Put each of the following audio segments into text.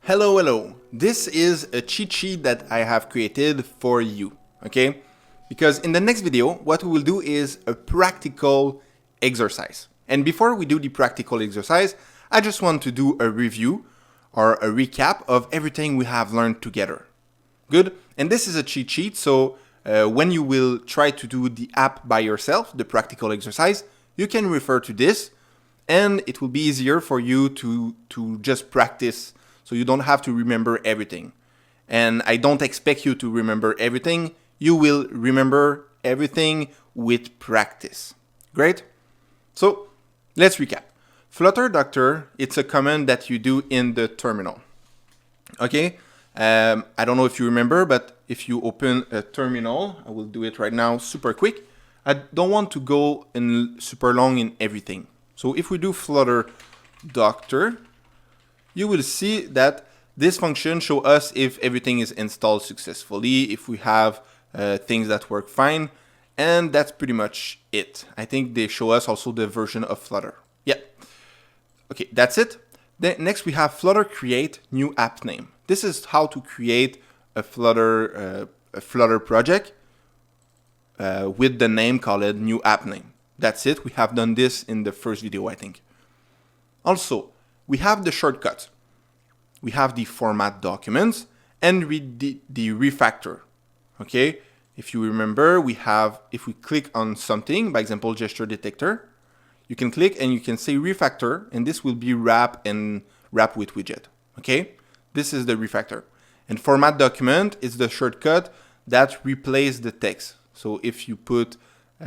Hello, hello. This is a cheat sheet that I have created for you, okay? Because in the next video, what we will do is a practical exercise. And before we do the practical exercise, I just want to do a review or a recap of everything we have learned together. Good? And this is a cheat sheet, so when you will try to do the app by yourself, the practical exercise, you can refer to this, and it will be easier for you to just practice, so you don't have to remember everything. And I don't expect you to remember everything. You will remember everything with practice. Great? So let's recap. Flutter Doctor, it's a command that you do in the terminal. Okay? I don't know if you remember, but if you open a terminal, I will do it right now super quick. I don't want to go in super long in everything. So if we do Flutter Doctor, you will see that this function shows us if everything is installed successfully, if we have things that work fine, and that's pretty much it. I think they show us also the version of Flutter. Yeah. Okay, that's it. Then next we have Flutter create new app name. This is how to create a Flutter project with the name called new app name. That's it. We have done this in the first video, I think. Also, we have the shortcuts. We have the format documents and the refactor. Okay, if you remember, we have, if we click on something, by example, gesture detector, you can click and you can say refactor, and this will be wrap with widget. Okay, this is the refactor. And format document is the shortcut that replaces the text. So if you put, I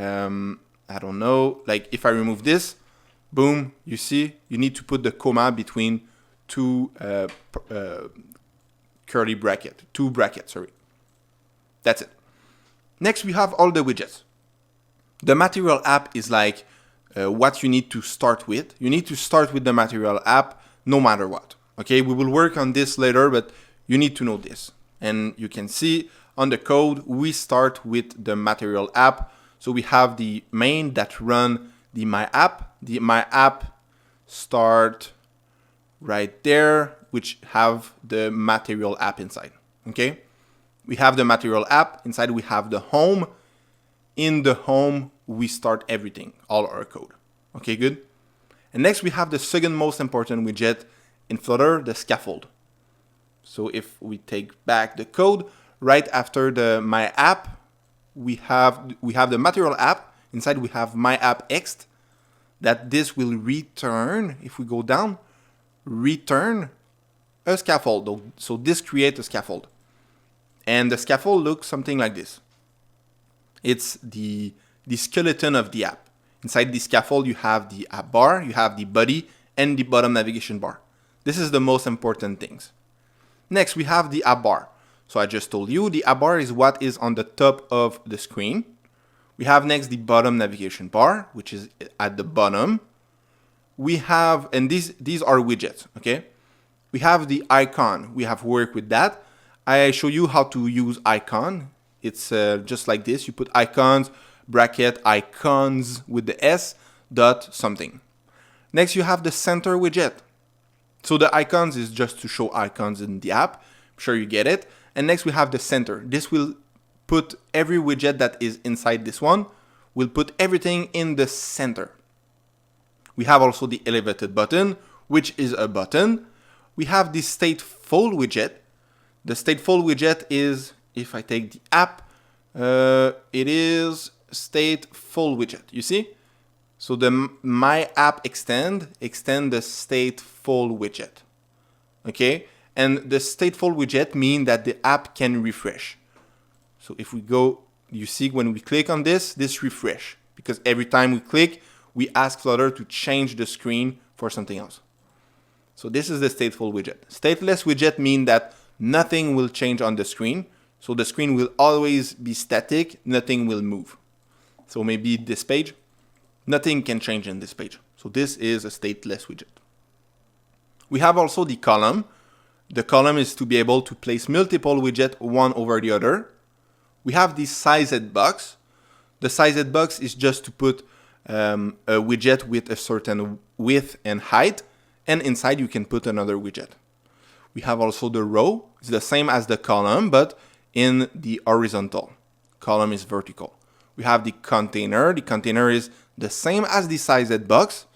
don't know, like if I remove this, boom, you see, you need to put the comma between two curly brackets, sorry. That's it. Next, we have all the widgets. The material app is like what you need to start with. You need to start with the material app no matter what. Okay, we will work on this later, but you need to know this. And you can see on the code, we start with the material app. So we have the main that run the my app. The my app start right there, which have the material app inside. Okay, we have the material app inside. We have the home. In the home, we start everything, all our code. Okay, good. And next, we have the second most important widget in Flutter, the scaffold. So if we take back the code, right after the my app, we have the material app. Inside, we have my app ext, that this will return, if we go down, return a scaffold. So this creates a scaffold. And the scaffold looks something like this. It's the skeleton of the app. Inside the scaffold, you have the app bar, you have the body, and the bottom navigation bar. This is the most important things. Next, we have the app bar. So I just told you, the app bar is what is on the top of the screen. We have next the bottom navigation bar, which is at the bottom. We have, and these are widgets, okay? We have the icon. We have worked with that. I show you how to use icon. It's just like this. You put icons, bracket, icons with the S, dot something. Next, you have the center widget. So the icons is just to show icons in the app. I'm sure you get it. And next, we have the center. This will put every widget that is inside this one. We'll put everything in the center. We have also the elevated button, which is a button. We have the stateful widget. The stateful widget is, if I take the app, it is stateful widget, you see? So the my app extend the stateful widget, okay? And the stateful widget means that the app can refresh. So if we go, you see when we click on this refresh, because every time we click, we ask Flutter to change the screen for something else. So this is the stateful widget. Stateless widget means that nothing will change on the screen. So the screen will always be static, nothing will move. So maybe this page, nothing can change in this page. So this is a stateless widget. We have also the column. The column is to be able to place multiple widgets one over the other. We have the sized box. The sized box is just to put a widget with a certain width and height, and inside you can put another widget. We have also the row. It's the same as the column, but in the horizontal. Column is vertical. We have the container. The container is the same as the sized box,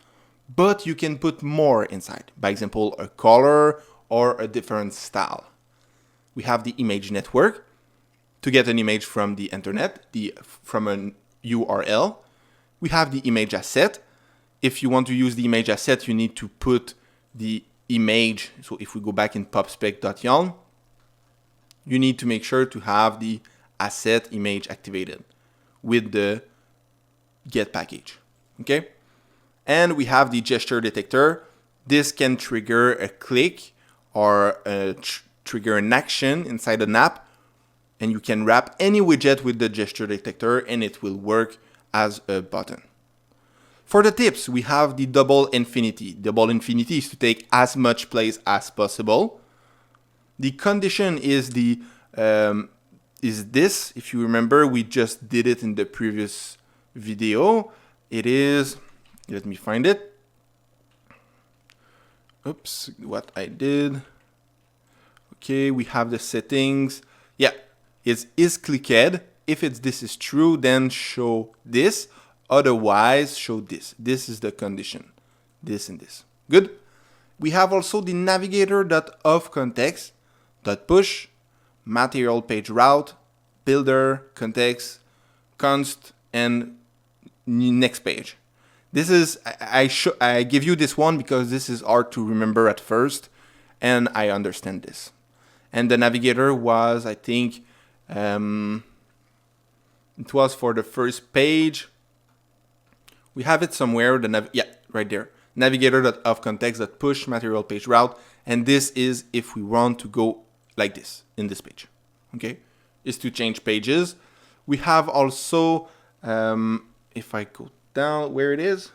but you can put more inside. By example, a color or a different style. We have the image network to get an image from the internet, from an URL. We have the image asset. If you want to use the image asset, you need to put the image. So if we go back in popspec.yalm, you need to make sure to have the asset image activated with the get package. Okay? And we have the gesture detector. This can trigger a click or trigger an action inside an app. And you can wrap any widget with the gesture detector and it will work as a button. For the tips, we have the double infinity. Double infinity is to take as much place as possible. The condition is this. If you remember, we just did it in the previous video. It is, let me find it. Oops, what I did. Okay, we have the settings. Yeah, it's is clicked. If this is true, then show this. Otherwise, show this. This is the condition. This and this. Good. We have also the navigator.ofContext.push, material page route, builder, context, const, and next page. This is, I give you this one because this is hard to remember at first, and I understand this. And the navigator was, I think, it was for the first page. We have it somewhere, right there. Navigator.ofContext.push, material page route, and this is if we want to go like this, in this page, okay? Is to change pages. We have also, if I go down where it is,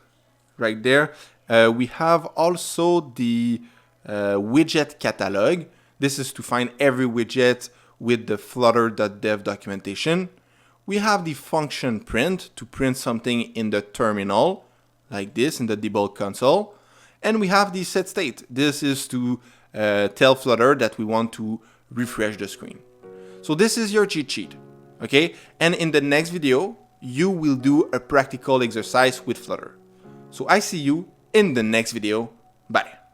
right there, we have also the widget catalog. This is to find every widget with the flutter.dev documentation. We have the function print to print something in the terminal, like this in the debug console. And we have the set state. This is to tell Flutter that we want to refresh the screen. So this is your cheat sheet, okay? And in the next video, you will do a practical exercise with Flutter. So I see you in the next video.